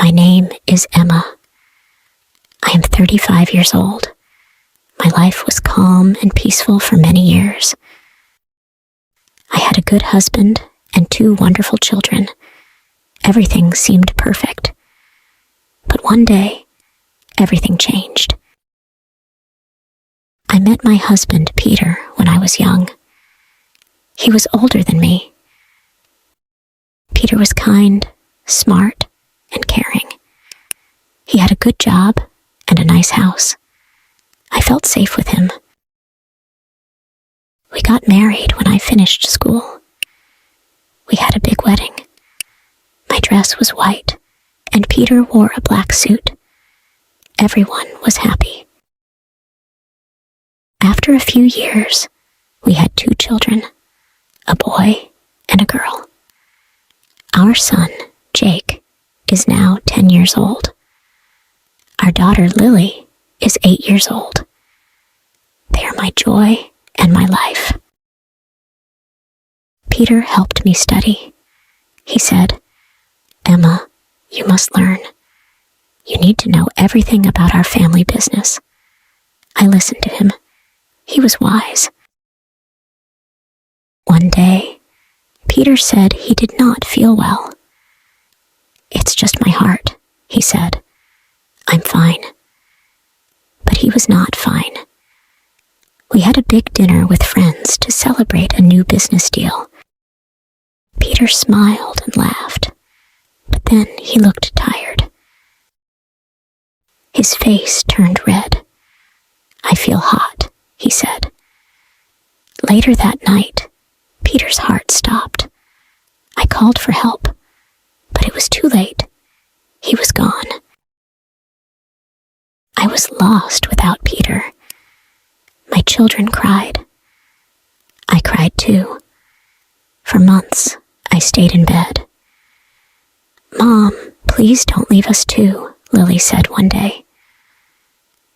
My name is Emma. I am 35 years old. My life was calm and peaceful for many years. I had a good husband and 2 wonderful children. Everything seemed perfect. But one day, everything changed. I met my husband, Peter, when I was young. He was older than me. Peter was kind, smart, and caring. He had a good job and a nice house. I felt safe with him. We got married when I finished school. We had a big wedding. My dress was white, and Peter wore a black suit. Everyone was happy. After a few years, we had 2 children, a boy and a girl. Our son, Jake, is now 10 years old. Our daughter, Lily, is 8 years old. They are my joy and my life. Peter helped me study. He said, "Emma, you must learn. You need to know everything about our family business." I listened to him. He was wise. One day, Peter said he did not feel well. "It's just my heart," he said. "I'm fine." But he was not fine. We had a big dinner with friends to celebrate a new business deal. Peter smiled and laughed, but then he looked tired. His face turned red. "I feel hot," he said. Later that night, Peter's heart stopped. I called for help, but it was too late. He was gone. I was lost without Peter. My children cried. I cried too. For months, I stayed in bed. "Mom, please don't leave us too," Lily said one day.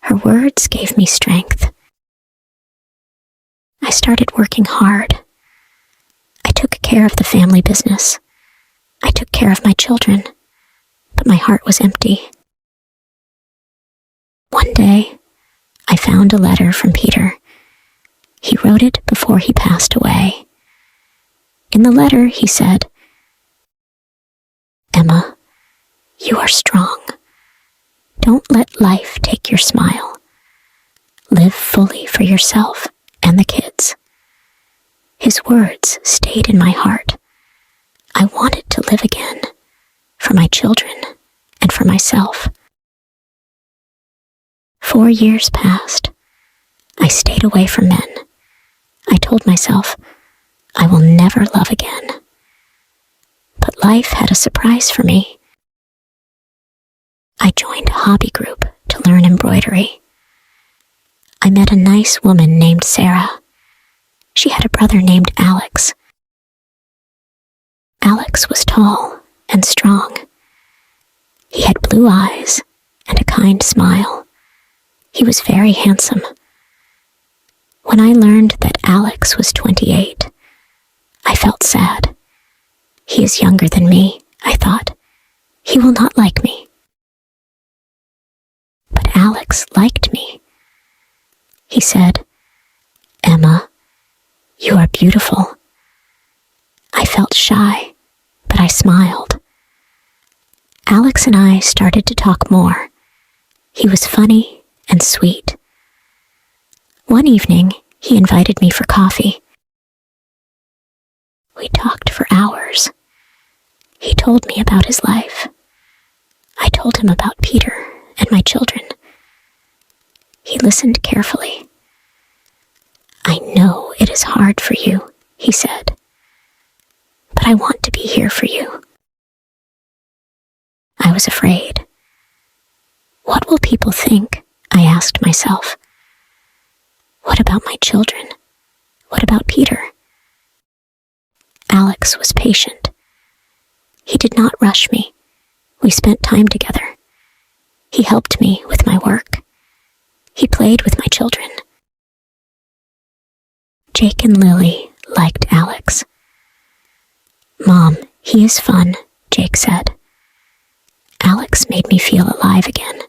Her words gave me strength. I started working hard. I took care of the family business. I took care of my children, but my heart was empty. One day, I found a letter from Peter. He wrote it before he passed away. In the letter, he said, "Emma, you are strong. Don't let life take your smile. Live fully for yourself and the kids." His words stayed in my heart. I wanted to live again, for my children and for myself. 4 years passed. I stayed away from men. I told myself, I will never love again. But life had a surprise for me. I joined a hobby group to learn embroidery. I met a nice woman named Sarah. She had a brother named Alex. Alex was tall and strong. He had blue eyes and a kind smile. He was very handsome. When I learned that Alex was 28, I felt sad. He is younger than me, I thought. He will not like me. But Alex liked me. He said, "Emma, you are beautiful." I felt shy, but I smiled. Alex and I started to talk more. He was funny and sweet. One evening, he invited me for coffee. We talked for hours. He told me about his life. I told him about Peter and my children. He listened carefully. "I know it is hard for you," he said, "but I want to be here for you." I was afraid. What will people think? I asked myself. What about my children? What about Peter? Alex was patient. He did not rush me. We spent time together. He helped me with my work. He played with my children. Jake and Lily liked Alex. "Mom, he is fun," Jake said. Alex Alex made me feel alive again.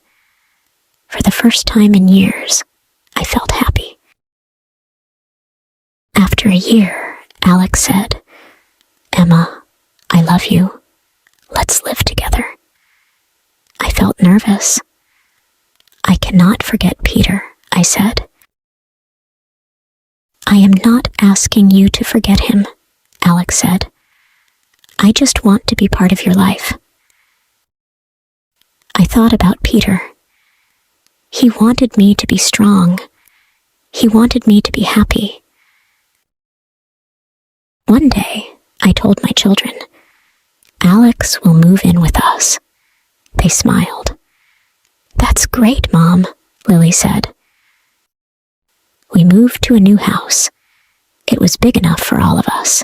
For the first time in years, I felt happy. After a year, Alex said, "Emma, I love you. Let's live together." I felt nervous. "I cannot forget Peter," I said. "I am not asking you to forget him," Alex said. "I just want to be part of your life." I thought about Peter. He wanted me to be strong. He wanted me to be happy. One day, I told my children, "Alex will move in with us." They smiled. "That's great, Mom," Lily said. We moved to a new house. It was big enough for all of us.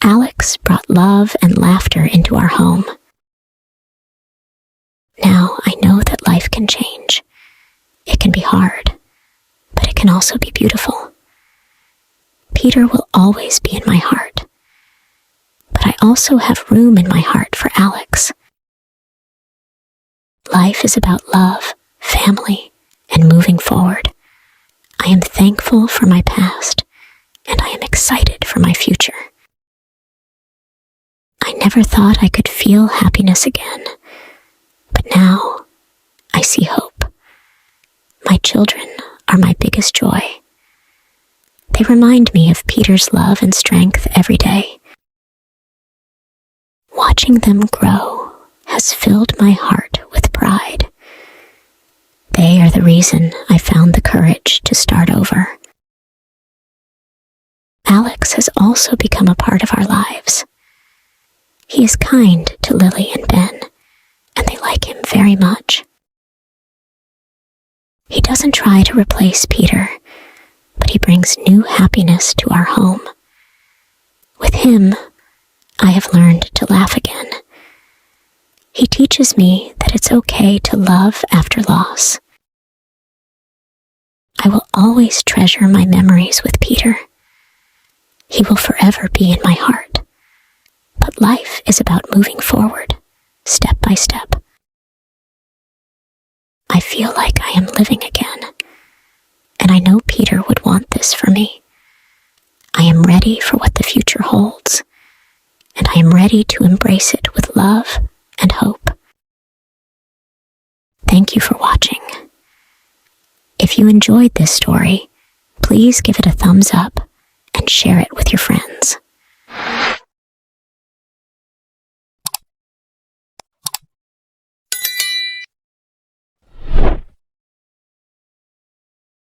Alex brought love and laughter into our home. Now I know that life can change. It can be hard, but it can also be beautiful. Peter will always be in my heart, but I also have room in my heart for Alex. Life is about love, family, and moving forward. I am thankful for my past, and I am excited for my future. I never thought I could feel happiness again, but now I see hope. My children are my biggest joy. They remind me of Peter's love and strength every day. Watching them grow has filled my heart with pride. They are the reason I found the courage to start over. Alex has also become a part of our lives. He is kind to Lily and Ben, and they like him very much. He doesn't try to replace Peter, but he brings new happiness to our home. With him, I have learned to laugh again. He teaches me that it's okay to love after loss. I will always treasure my memories with Peter. He will forever be in my heart. But life is about moving forward, step by step. I feel like I am living again, and I know Peter would want this for me. I am ready for what the future holds, and I am ready to embrace it with love and hope. Thank you for watching. If you enjoyed this story, please give it a thumbs up and share it with your friends.